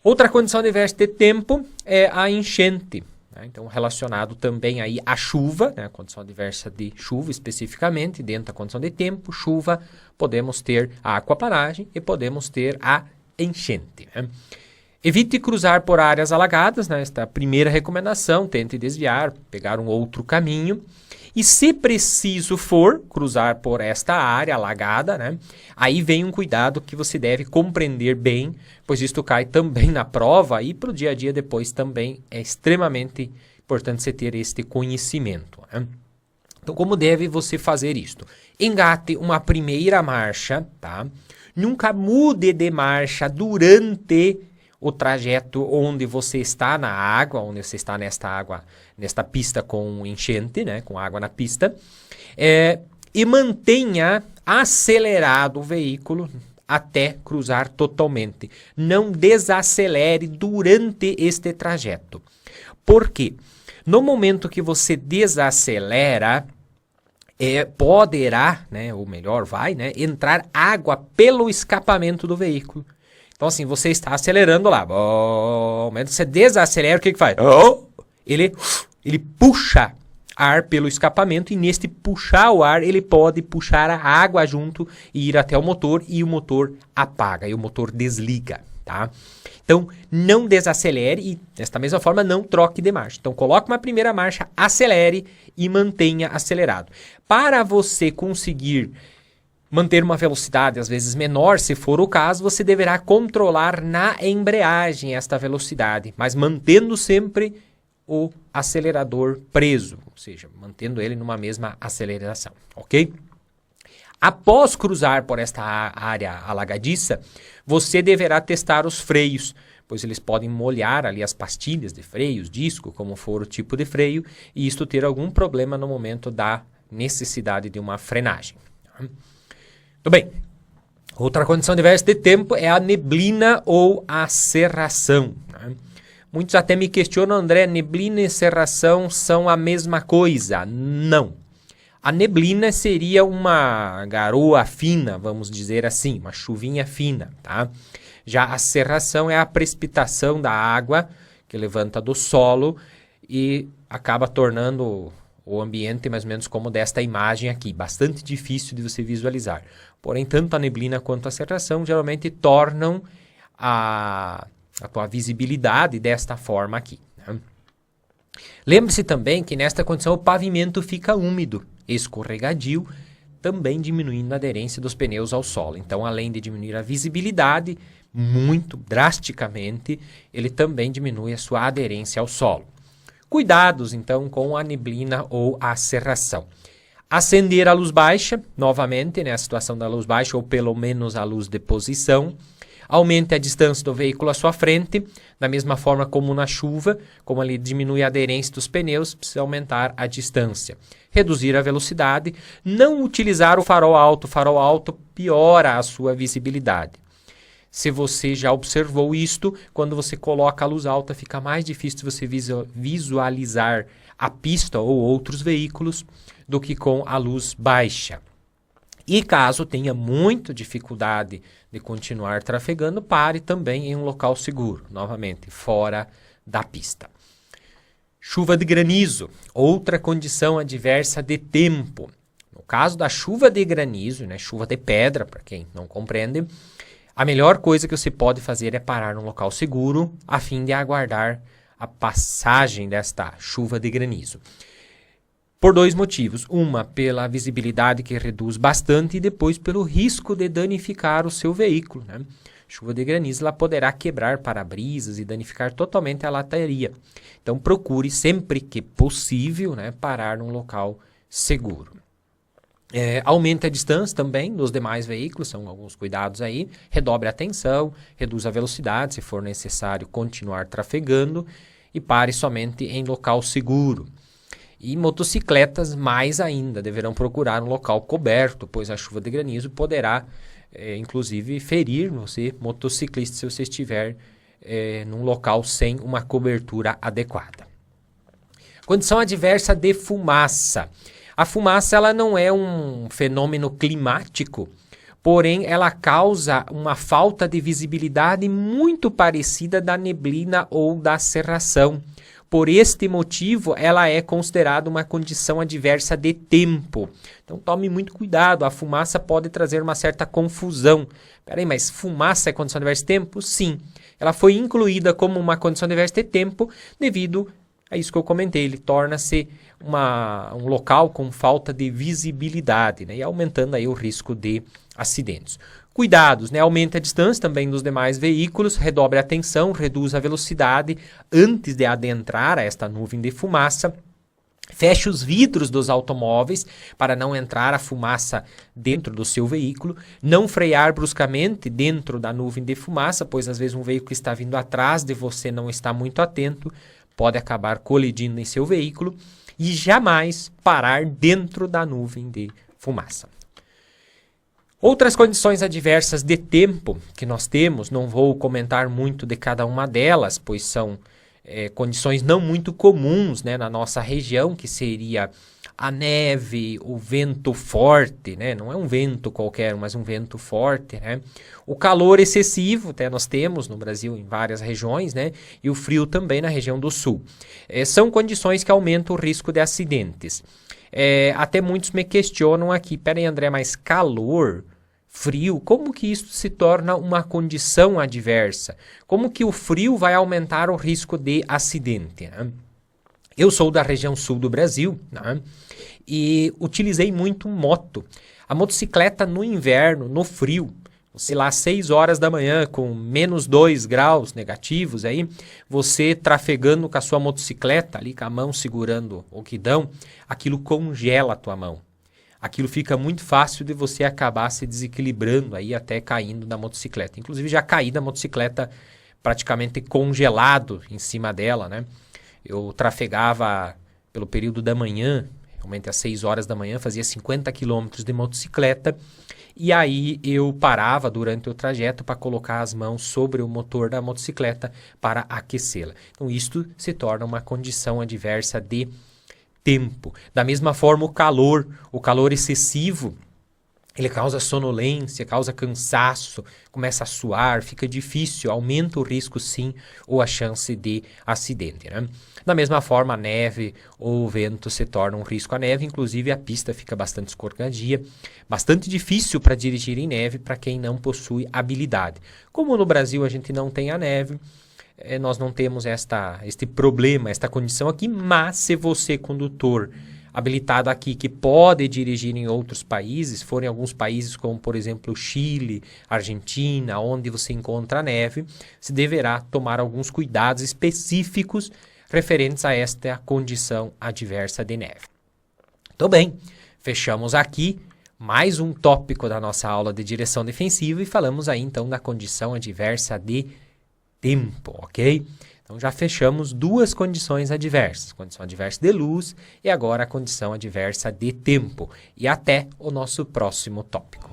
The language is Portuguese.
Outra condição adversa de tempo é a enchente, né? Então, relacionado também aí à chuva, né? A condição adversa de chuva especificamente, dentro da condição de tempo, chuva, podemos ter a aquaplanagem e podemos ter a enchente, né? Evite cruzar por áreas alagadas, né? Esta é a primeira recomendação, tente desviar, pegar um outro caminho. E se preciso for cruzar por esta área alagada, né? Aí vem um cuidado que você deve compreender bem, pois isto cai também na prova e para o dia a dia depois também é extremamente importante você ter este conhecimento, né? Então, como deve você fazer isto? Engate uma primeira marcha, tá? Nunca mude de marcha durante o trajeto onde você está na água, onde você está nesta pista com enchente, né, com água na pista, e mantenha acelerado o veículo até cruzar totalmente. Não desacelere durante este trajeto. Por quê? No momento que você desacelera, poderá, né, ou melhor, vai, né, entrar água pelo escapamento do veículo. Então, assim, você está acelerando lá. No momento que você desacelera, o que faz? Ele puxa ar pelo escapamento e neste puxar o ar, ele pode puxar a água junto e ir até o motor e o motor apaga e o motor desliga, tá? Então, não desacelere e, desta mesma forma, não troque de marcha. Então, coloque uma primeira marcha, acelere e mantenha acelerado. Para você conseguir manter uma velocidade, às vezes menor, se for o caso, você deverá controlar na embreagem esta velocidade, mas mantendo sempre o acelerador preso, ou seja, mantendo ele numa mesma aceleração, ok? Após cruzar por esta área alagadiça, você deverá testar os freios, pois eles podem molhar ali as pastilhas de freios, disco, como for o tipo de freio, e isto ter algum problema no momento da necessidade de uma frenagem. Muito bem. Outra condição adversa de tempo é a neblina ou a cerração, né? Muitos até me questionam, André, neblina e cerração são a mesma coisa? Não. A neblina seria uma garoa fina, vamos dizer assim, uma chuvinha fina, tá? Já a cerração é a precipitação da água que levanta do solo e acaba tornando o ambiente mais ou menos como desta imagem aqui, bastante difícil de você visualizar. Porém, tanto a neblina quanto a cerração geralmente tornam a tua visibilidade desta forma aqui, né? Lembre-se também que nesta condição o pavimento fica úmido, escorregadio, também diminuindo a aderência dos pneus ao solo. Então, além de diminuir a visibilidade muito drasticamente, ele também diminui a sua aderência ao solo. Cuidados, então, com a neblina ou a cerração. Acender a luz baixa, novamente, né, a situação da luz baixa, ou pelo menos a luz de posição. Aumente a distância do veículo à sua frente, da mesma forma como na chuva, como ele diminui a aderência dos pneus, precisa aumentar a distância. Reduzir a velocidade, não utilizar o farol alto piora a sua visibilidade. Se você já observou isto, quando você coloca a luz alta, fica mais difícil você visualizar a pista ou outros veículos do que com a luz baixa. E caso tenha muita dificuldade de continuar trafegando, pare também em um local seguro, novamente, fora da pista. Chuva de granizo, outra condição adversa de tempo. No caso da chuva de granizo, né, chuva de pedra, para quem não compreende, a melhor coisa que você pode fazer é parar num local seguro a fim de aguardar a passagem desta chuva de granizo. Por dois motivos. Uma, pela visibilidade que reduz bastante e depois pelo risco de danificar o seu veículo, né? Chuva de granizo ela poderá quebrar para-brisas e danificar totalmente a lataria. Então procure sempre que possível, né, parar num local seguro. Aumente a distância também dos demais veículos, são alguns cuidados aí. Redobre a atenção, reduz a velocidade se for necessário continuar trafegando e pare somente em local seguro. E motocicletas, mais ainda, deverão procurar um local coberto, pois a chuva de granizo poderá, inclusive, ferir você, motociclista, se você estiver num local sem uma cobertura adequada. Condição adversa de fumaça. A fumaça ela não é um fenômeno climático, porém ela causa uma falta de visibilidade muito parecida da neblina ou da cerração. Por este motivo, ela é considerada uma condição adversa de tempo. Então tome muito cuidado, a fumaça pode trazer uma certa confusão. Peraí, mas fumaça é condição adversa de tempo? Sim. Ela foi incluída como uma condição adversa de tempo devido a isso que eu comentei. Ele torna-se um local com falta de visibilidade, né? E aumentando aí o risco de acidentes. Cuidados, né? Aumente a distância também dos demais veículos, redobre a atenção, reduz a velocidade antes de adentrar a esta nuvem de fumaça. Feche os vidros dos automóveis para não entrar a fumaça dentro do seu veículo. Não frear bruscamente dentro da nuvem de fumaça, pois às vezes um veículo que está vindo atrás de você não está muito atento, pode acabar colidindo em seu veículo. E jamais parar dentro da nuvem de fumaça. Outras condições adversas de tempo que nós temos, não vou comentar muito de cada uma delas, pois são condições não muito comuns, né, na nossa região, que seria a neve, o vento forte, né, não é um vento qualquer, mas um vento forte, né, o calor excessivo, até nós temos no Brasil em várias regiões, né, e o frio também na região do sul. São condições que aumentam o risco de acidentes. Até muitos me questionam aqui, peraí André, mas calor, frio, como que isso se torna uma condição adversa? Como que o frio vai aumentar o risco de acidente, né? Eu sou da região sul do Brasil, né, e utilizei muito moto. A motocicleta no inverno, no frio, sei lá, 6 horas da manhã, com menos 2 graus negativos, aí, você trafegando com a sua motocicleta, ali com a mão segurando o guidão, aquilo congela a tua mão. Aquilo fica muito fácil de você acabar se desequilibrando aí, até caindo da motocicleta. Inclusive já caí da motocicleta praticamente congelado em cima dela, né? Eu trafegava pelo período da manhã, realmente às 6 horas da manhã, fazia 50 quilômetros de motocicleta, e aí eu parava durante o trajeto para colocar as mãos sobre o motor da motocicleta para aquecê-la. Então isto se torna uma condição adversa de tempo. Da mesma forma o calor excessivo, ele causa sonolência, causa cansaço, começa a suar, fica difícil, aumenta o risco sim, ou a chance de acidente, né? Da mesma forma a neve ou o vento se torna um risco. A neve, inclusive, a pista fica bastante escorregadia, bastante difícil para dirigir em neve para quem não possui habilidade. Como no Brasil a gente não tem a neve, nós não temos este problema, esta condição aqui, mas se você, condutor habilitado aqui, que pode dirigir em outros países, for em alguns países como, por exemplo, Chile, Argentina, onde você encontra a neve, se deverá tomar alguns cuidados específicos referentes a esta condição adversa de neve. Muito bem, fechamos aqui mais um tópico da nossa aula de direção defensiva e falamos aí então da condição adversa de tempo, ok? Então já fechamos 2 condições adversas, condição adversa de luz e agora a condição adversa de tempo. E até o nosso próximo tópico.